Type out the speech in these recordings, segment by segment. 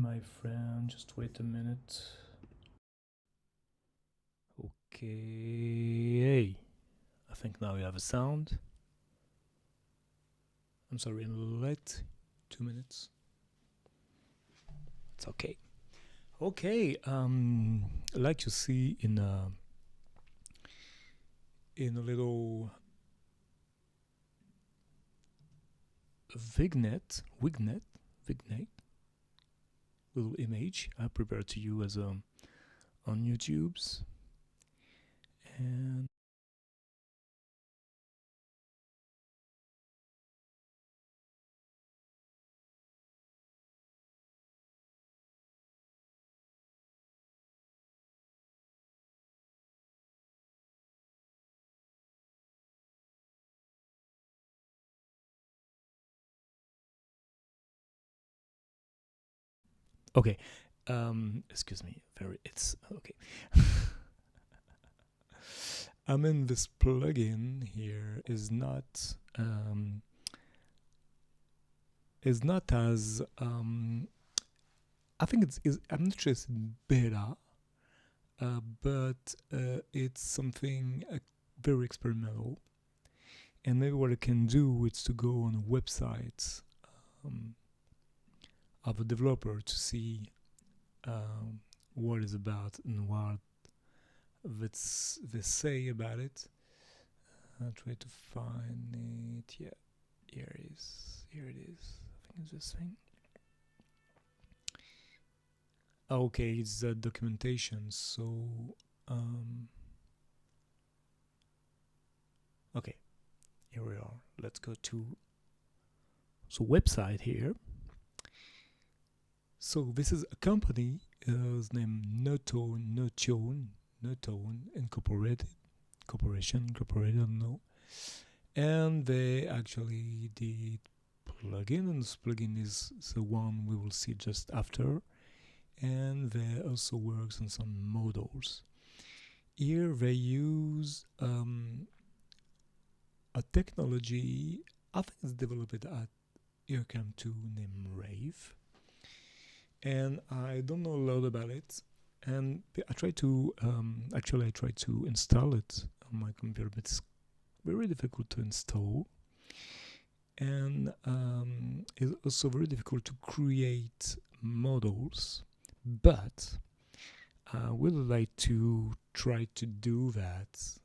my friend. Just wait a minute. Okay. I think now we have a sound. I'm sorry, a little late. 2 minutes. It's okay. Okay. Like you see in a little vignette, little image I prepared to you as on YouTube's, and okay. Excuse me. It's okay. I mean, this plugin here is not as I think I'm not sure it's beta, but it's something very experimental. And maybe what I can do is to go on a website of a developer to see what it's about and what they say about it. I'll try to find it. Yeah, here it is. I think it's this thing. Okay, it's the documentation. So, okay, here we are. Let's go to website here. So this is a company named Neutone Incorporated, I don't know. And they actually did plugin, and this plugin is the one we will see just after. And they also works on some models. Here they use a technology I think it's developed at EarCam2 named Rave. And I don't know a lot about it. And I tried to install it on my computer, but it's very difficult to install. And it's also very difficult to create models. But I would like to try to do that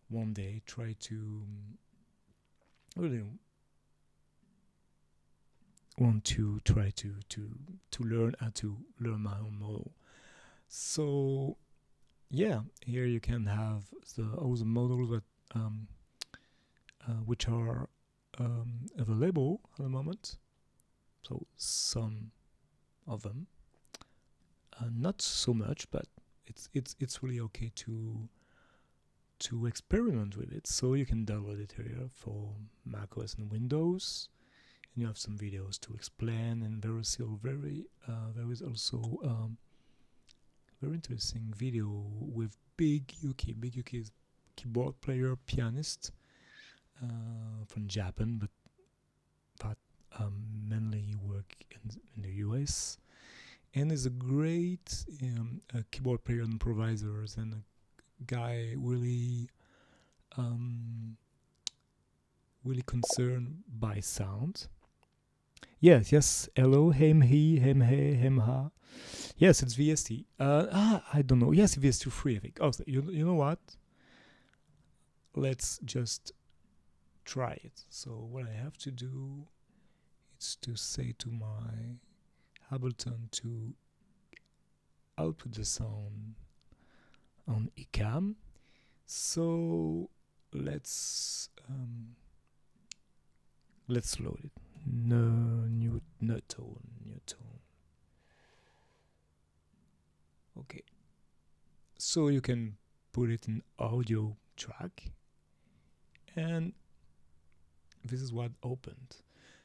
one day. Try to really want to try to learn how to learn my own model. So yeah, here you can have all the models that which are available at the moment. So some of them, not so much, but it's really okay to experiment with it. So you can download it here for macOS and Windows. And you have some videos to explain, and there is also very interesting video with Big Yuki. Big Yuki is keyboard player, pianist from Japan, but mainly work in the US, and is a great keyboard player and improviser, and a guy really concerned by sound. Yes. Hello, hem, he, hem, he, hem, ha. Yes, it's VST. I don't know. Yes, VST 3, I think. Oh, you know what? Let's just try it. So what I have to do is to say to my Ableton to output the sound on ECAM. So let's load it. Neutone. Okay. So you can put it in audio track, and this is what opened.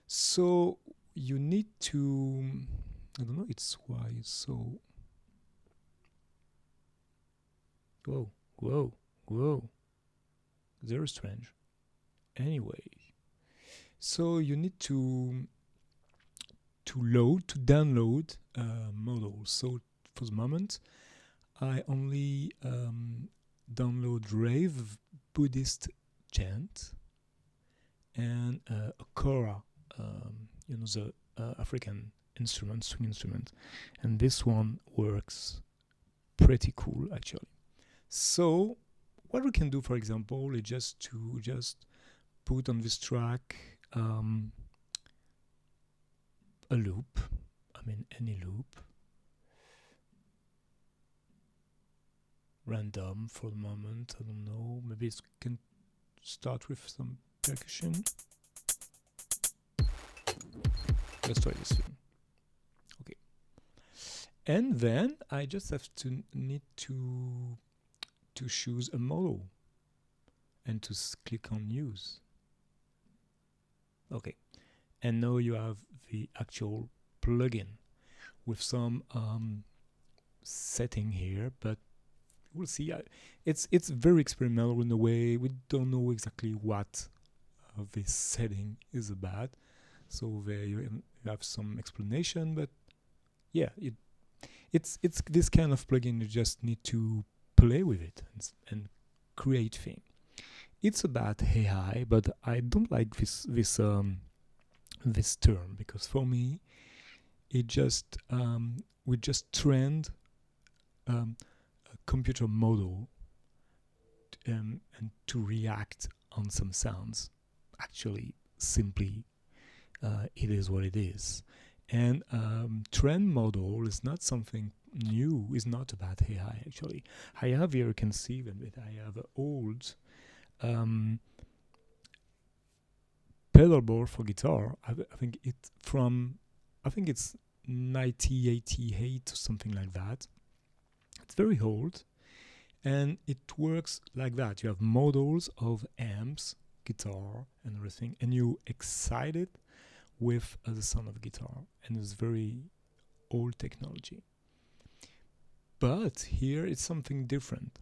So you need to, I don't know, it's why it's so, whoa, very strange. Anyway, so you need to download models. So for the moment, I only download rave, Buddhist chant, and a kora, you know, the African instrument, string instrument, and this one works pretty cool actually. So what we can do, for example, is just put on this track a loop. I mean any loop, random for the moment. I don't know. Maybe it can start with some percussion. Let's try this thing. Okay. And then I just have to need to choose a model and to click on use. Okay. And now you have the actual plugin with some setting here, but we'll see. It's very experimental in a way. We don't know exactly what this setting is about. So there you have some explanation, but yeah, it's this kind of plugin. You just need to play with it and create things. It's about AI, but I don't like this term, because for me, it just we just trained a computer model and to react on some sounds. Actually, simply, it is what it is. And trend model is not something new. It's not about AI actually. I have here, you can see that I have an old pedal board for guitar. I think it's 1988 or something like that. It's very old, and it works like that. You have models of amps, guitar, and everything, and you excite it with the sound of guitar, and it's very old technology. But here it's something different.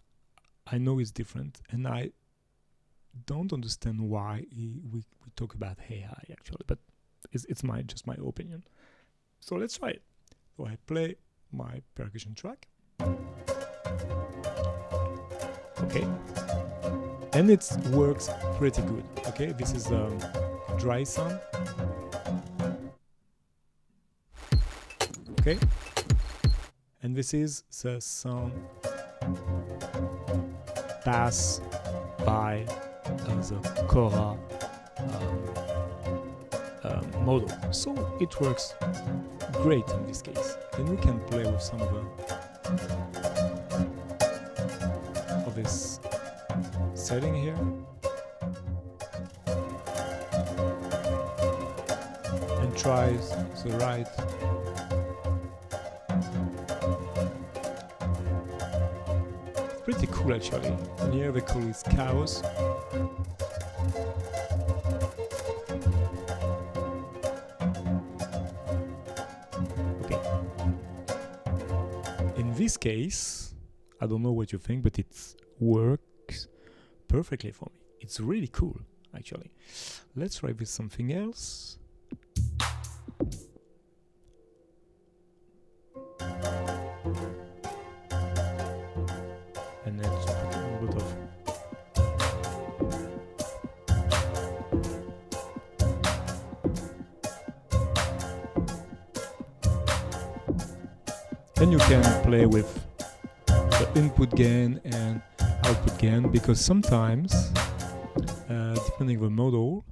I know it's different, and I don't understand why we talk about AI actually, but it's just my opinion. So let's try it. So I play my percussion track. Okay, and it works pretty good. Okay, this is dry sound. Okay, and this is the sound pass by the kora model. So it works great in this case. And we can play with some of this setting here. And try the right. It's pretty cool actually. And here they call it chaos. In this case, I don't know what you think, but it works perfectly for me. It's really cool, actually. Let's try with something else. And let's put a little bit of then you can play with the input gain and output gain, because sometimes, depending on the model,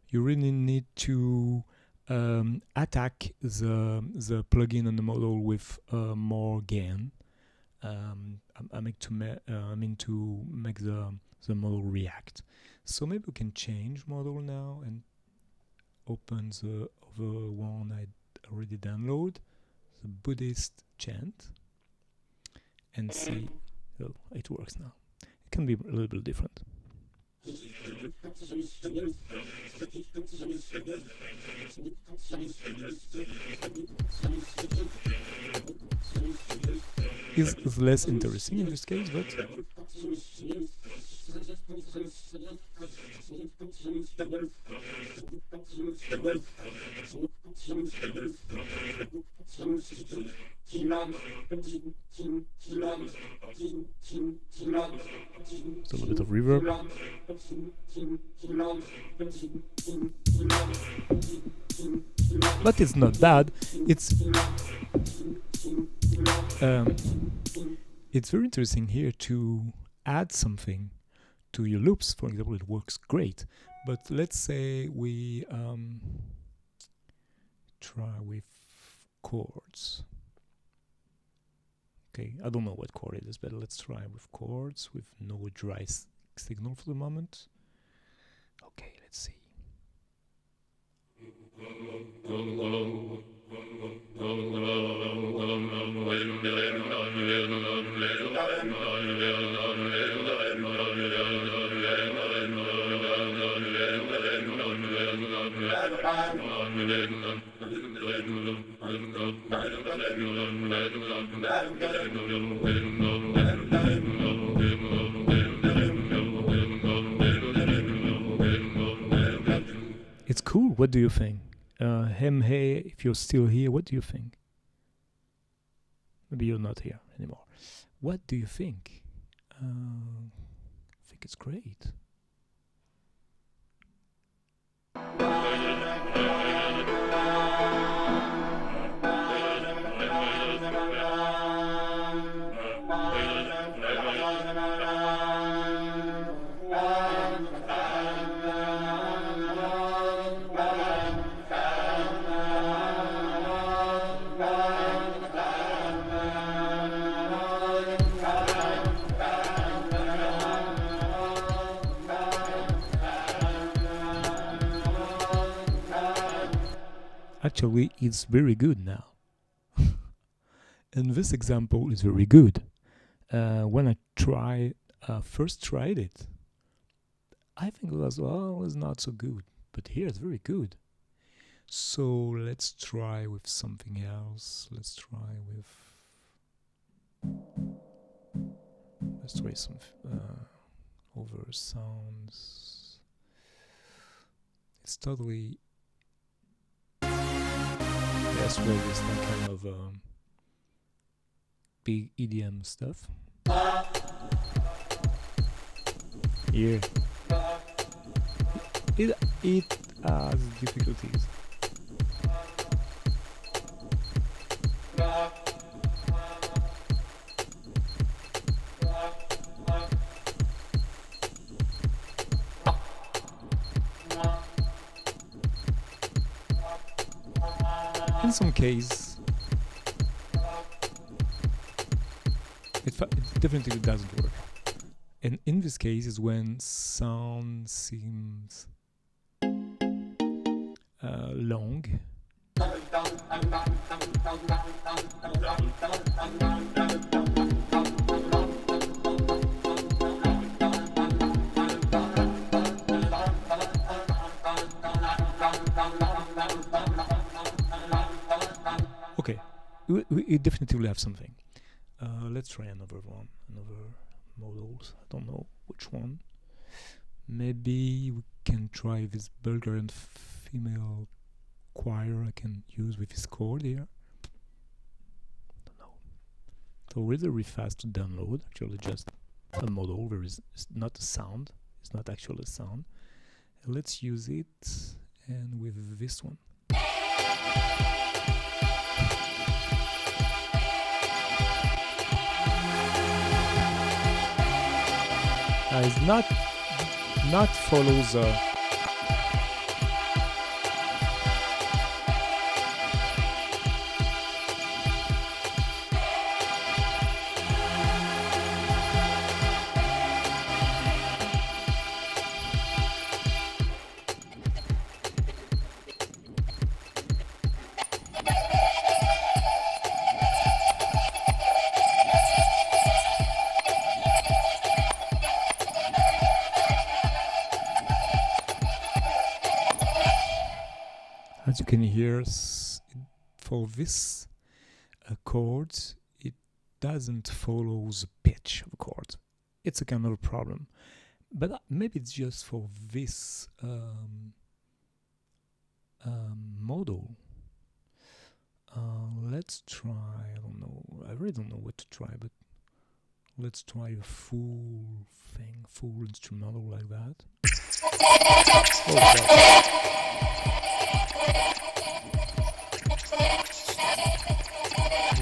you really need to attack the plugin on the model with more gain. I mean to make the model react. So maybe we can change model now and open the other one I already download, the Buddhist chant, and see. Oh, it works now. It can be a little bit different. Is less interesting in this case, but a little bit of reverb. But it's not bad. It's very interesting here to add something to your loops. For example, it works great. But let's say we try with chords. Okay, I don't know what chord it is, but let's try with chords with no dry signal for the moment. Okay, let's see. It's cool. What do you think? Hey, if you're still here, what do you think? Maybe you're not here anymore. What do you think? I think it's great. Actually, it's very good now. And this example is very good. When I first tried it, I think it was not so good. But here it's very good. So let's try with something else. Let's try some over sounds. It's totally well, it's that kind of big EDM stuff. Here, it has difficulties. In some case, it definitely doesn't work. And in this case is when sound seems long. Okay, we definitely will have something. Let's try another one, another models. I don't know which one. Maybe we can try this Bulgarian female choir I can use with this chord here. Don't know. So really fast to download. Actually, just a model. There is not a sound. It's not actually a sound. Let's use it, and with this one. It's not follows as you can hear, for this chord, it doesn't follow the pitch of the chord. It's a kind of a problem, but maybe it's just for this model. let's try, I don't know, I really don't know what to try, but let's try a full thing, full instrumental like that. Oh, God.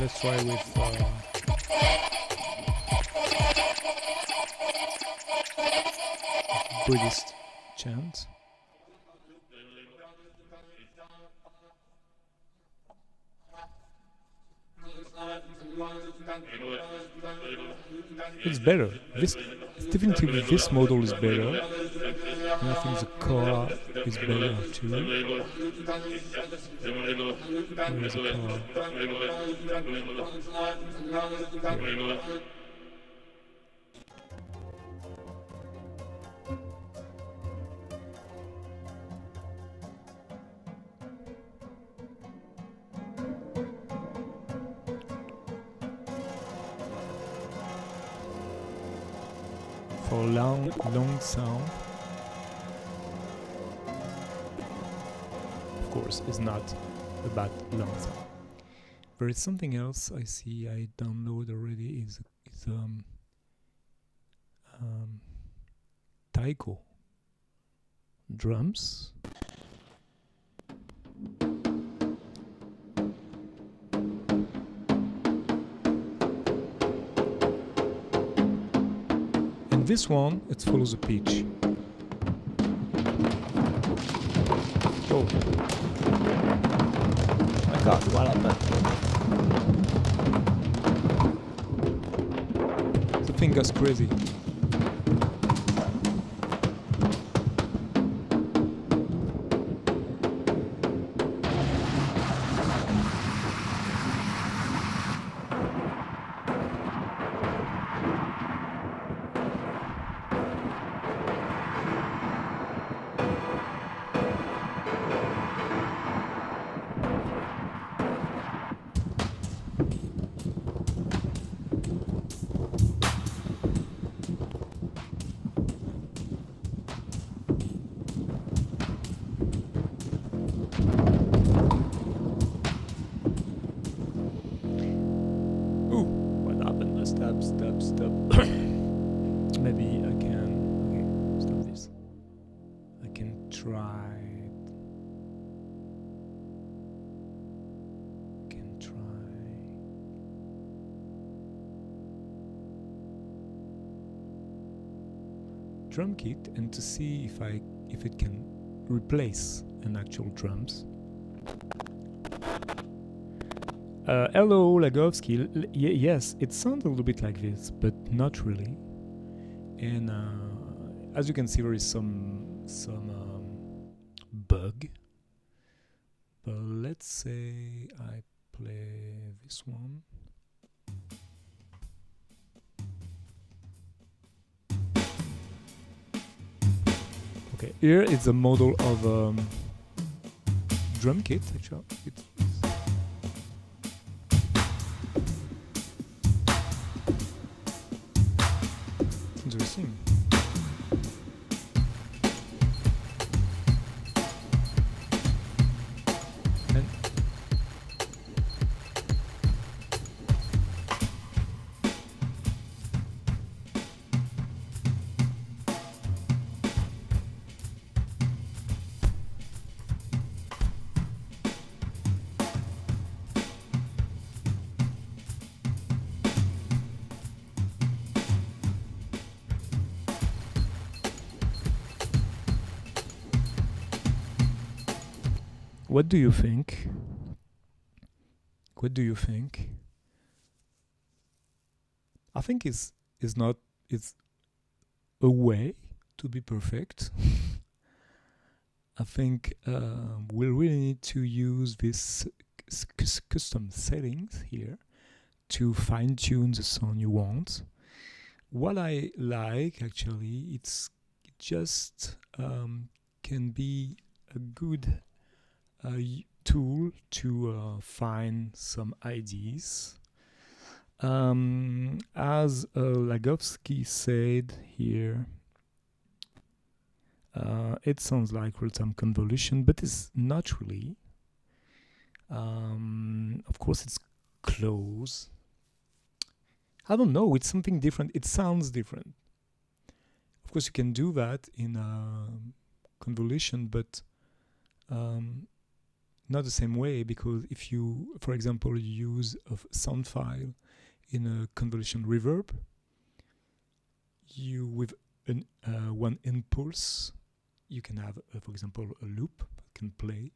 Let's try with Buddhist chant. It's better. This definitely this model is better. And I think the core is better too. Where is the core? Here. For long sound, of course, is not about long sound. There is something else I see I download already is taiko drums. This one, it follows a pitch. Oh my God, what happened? The thing goes crazy. Stop. Maybe I can. Okay, stop this. I can try. Drum kit and to see if it can replace an actual drums. Hello, Lagovsky. Yes, it sounds a little bit like this, but not really. And as you can see, there is some bug. But let's say I play this one. Okay, here it's a model of drum kit. Actually, it's interesting. And what do you think? What do you think? I think it's a way to be perfect. I think we'll really need to use this custom settings here to fine-tune the sound you want. What I like actually, it just can be a good tool to find some ideas. As Lagovsky said here, it sounds like real-time convolution, but it's not really. Of course, it's close. I don't know, it's something different. It sounds different. Of course, you can do that in convolution, but not the same way, because if you, for example, use a sound file in a convolution reverb, you with one impulse, you can have, for example, a loop that can play.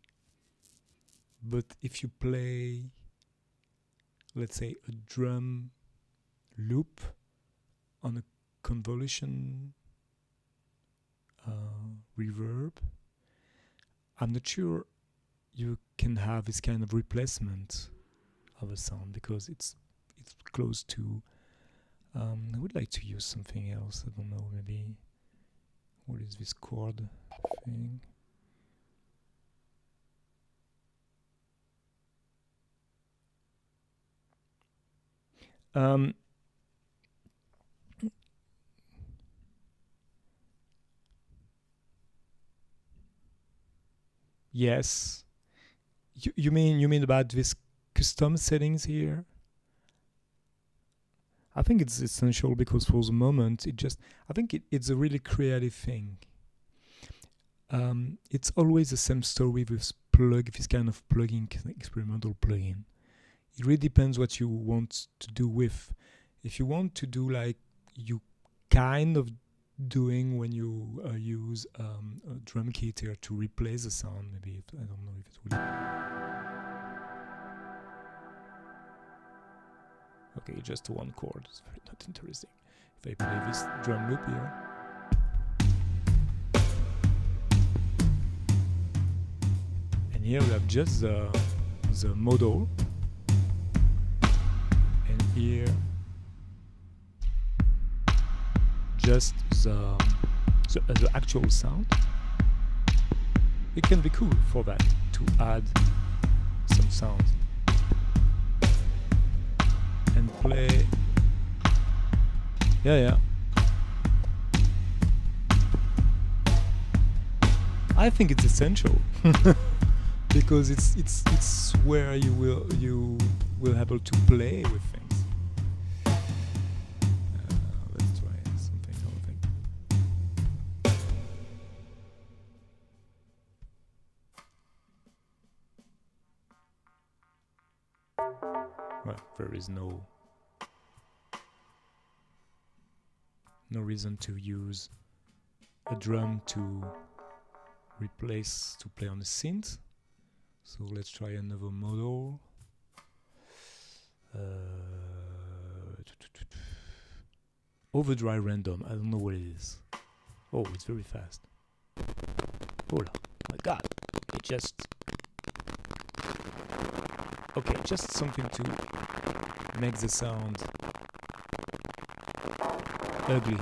But if you play, let's say, a drum loop on a convolution reverb, I'm not sure you can have this kind of replacement of a sound, because it's close to I would like to use something else. I don't know, maybe what is this chord thing? Yes. You mean about this custom settings here? I think it's essential, because for the moment I think it's a really creative thing. It's always the same story with this kind of plugin, experimental plugin. It really depends what you want to do with. If you want to do like you kind of doing when you use a drum kit here to replace the sound, maybe I don't know if it will. Okay, just one chord. It's very not interesting. If I play this drum loop here, and here we have just the model, and here just the actual sound. It can be cool for that, to add some sounds and play. Yeah. I think it's essential because it's where you will able to play with things. Let's try something other. Well, there is no reason to use a drum to play on a synth. So let's try another model. Overdrive random. I don't know what it is. Oh, it's very fast. Oh my god! It just. Okay, just something to make the sound ugly.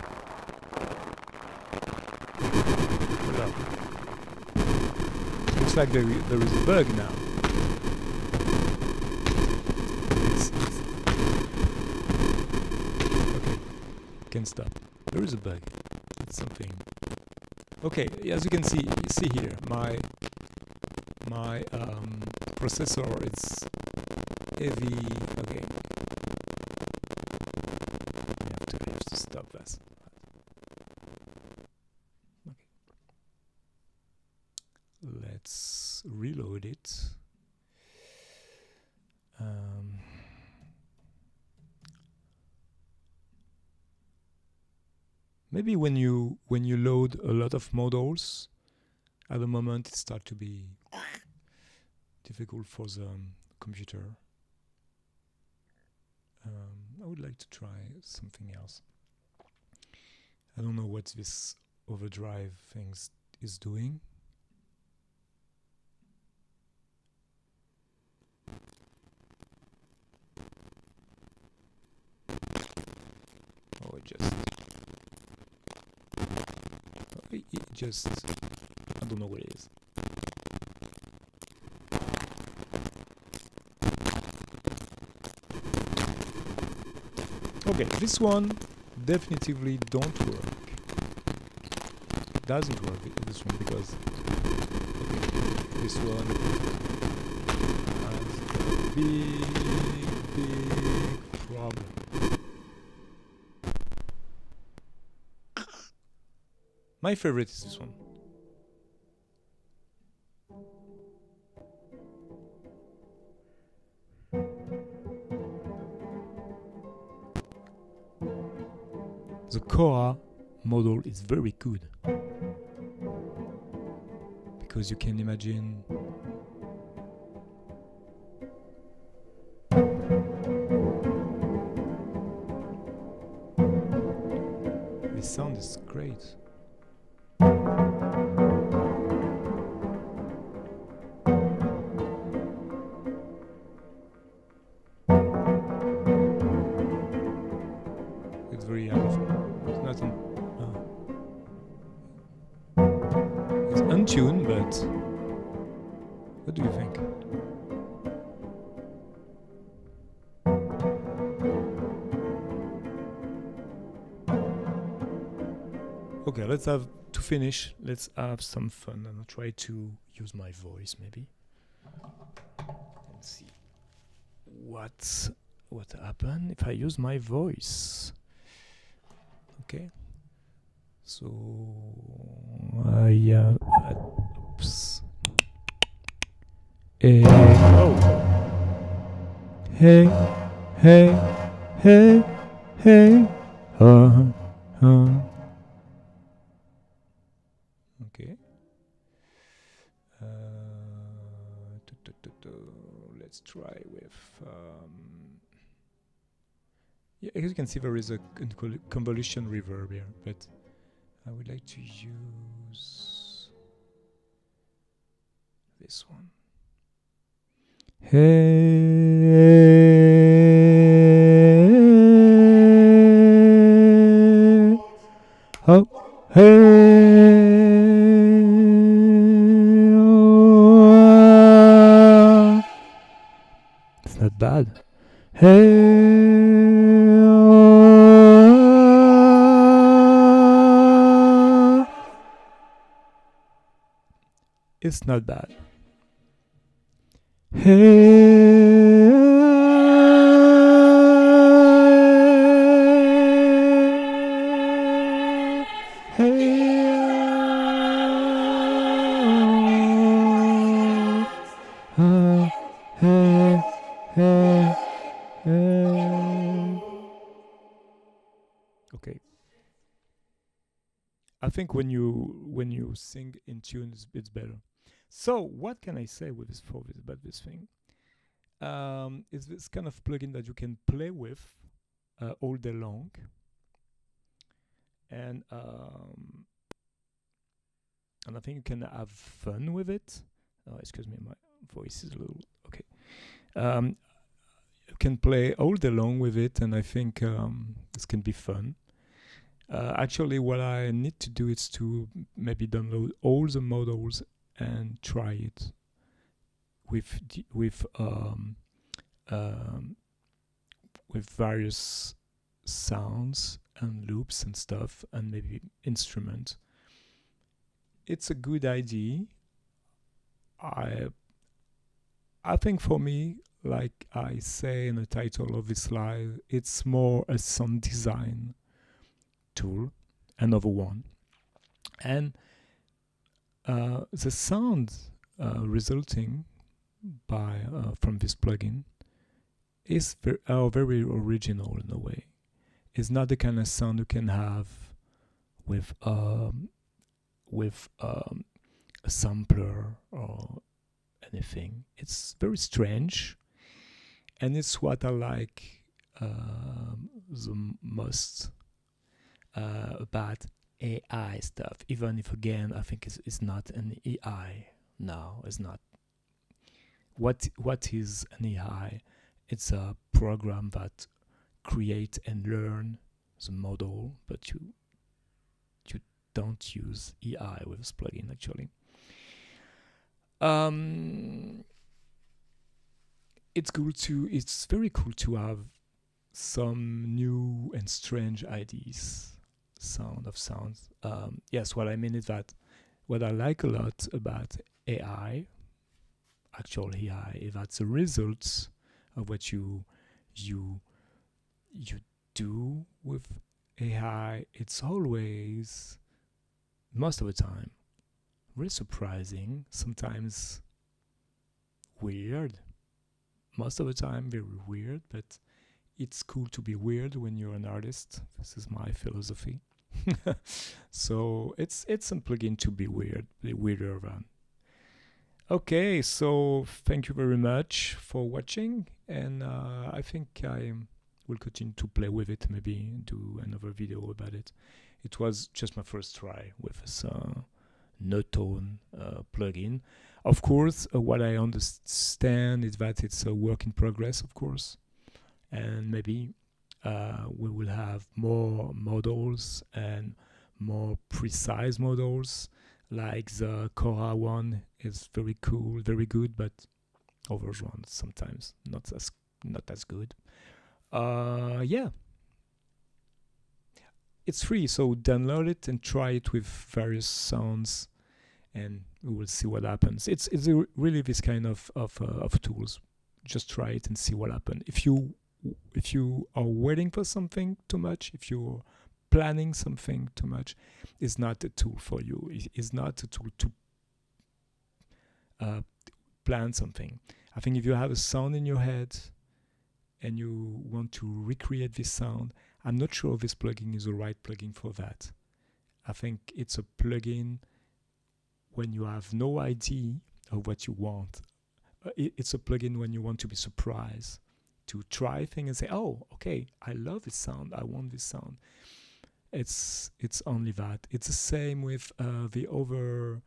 Looks like there is a bug now. Okay, can stop. There is a bug. It's something. Okay, as you can see here, my processor is heavy. Okay, I have to stop this. Okay, let's reload it. Maybe when you load a lot of models, at the moment it starts to be difficult for the computer. I would like to try something else. I don't know what this overdrive thing is doing. Oh, it just I don't know what it is. Okay, this one definitively don't work. It doesn't work, this one, because okay, this one has a big big problem. My favorite is this one. The Cora model is very good because you can imagine this sound is great. It's very it's not it's untuned, but what do you think? Okay, let's have to finish. Let's have some fun and I'll try to use my voice maybe and see what happened if I use my voice. Okay, so oops. Hey, oh. Hey, hey, hey, hey, Okay. Let's try with. Yeah, as you can see, there is a convolution reverb here, but I would like to use this one. Hey, oh, hey, oh. It's not bad. Hey. It's not bad. Hey, Okay. I think when you sing in tune, it's better. So what can I say with this about this thing? It's this kind of plugin that you can play with all day long, and I think you can have fun with it. Oh, excuse me, my voice is a little okay. You can play all day long with it, and I think this can be fun. Actually, what I need to do is to maybe download all the models and try it with various sounds and loops and stuff, and maybe instruments. It's a good idea. I think for me, like I say in the title of this slide, it's more a sound design tool, another one, and the sound resulting from this plugin is very original in a way. It's not the kind of sound you can have with a sampler or anything. It's very strange, and it's what I like the most about AI stuff. Even if, again, I think it's not an AI now. It's not. What is an AI? It's a program that create and learn the model, but you don't use AI with this plugin actually. It's very cool to have some new and strange ideas, sounds. Yes, what I mean is that what I like a lot about AI, actual AI, is that the results of what you you do with AI, it's always, most of the time, really surprising, sometimes weird, most of the time very weird, but it's cool to be weird when you're an artist. This is my philosophy. So it's a plugin to be weird, the weirder one. Okay, so thank you very much for watching, and I think I will continue to play with it, maybe do another video about it. It was just my first try with this Neutone plugin. Of course, what I understand is that it's a work in progress, of course, and maybe we will have more models and more precise models, like the Cora one is very cool, very good, but others ones sometimes not as good. Yeah, it's free, so download it and try it with various sounds, and we will see what happens. It's really this kind of tools. Just try it and see what happens. If you are waiting for something too much, if you're planning something too much, it's not a tool for you. It's not a tool to plan something. I think if you have a sound in your head and you want to recreate this sound, I'm not sure this plugin is the right plugin for that. I think it's a plugin when you have no idea of what you want. It's a plugin when you want to be surprised, to try things and say, oh, okay, I love this sound, I want this sound. It's only that. It's the same with the other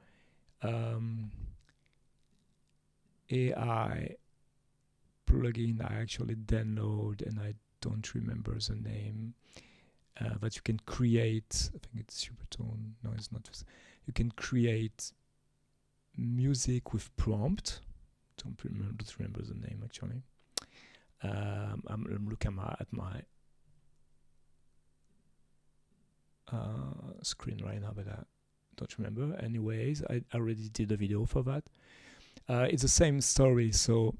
AI plugin I actually download, and I don't remember the name, that you can create. I think it's Supertone. No, it's not. You can create music with prompt. Don't remember the name actually. I'm looking at my screen right now, but I don't remember. Anyways, I already did a video for that. It's the same story, so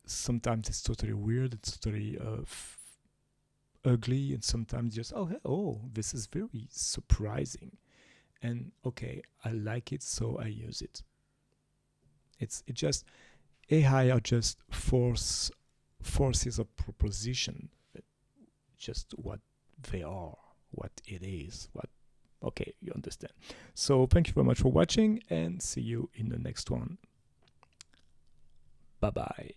sometimes it's totally weird, it's totally ugly, and sometimes just oh, this is very surprising, and okay, I like it, so I use it. It just AI are just forces of proposition, just what they are, what it is, what. Okay, you understand. So thank you very much for watching, and see you in the next one. Bye bye.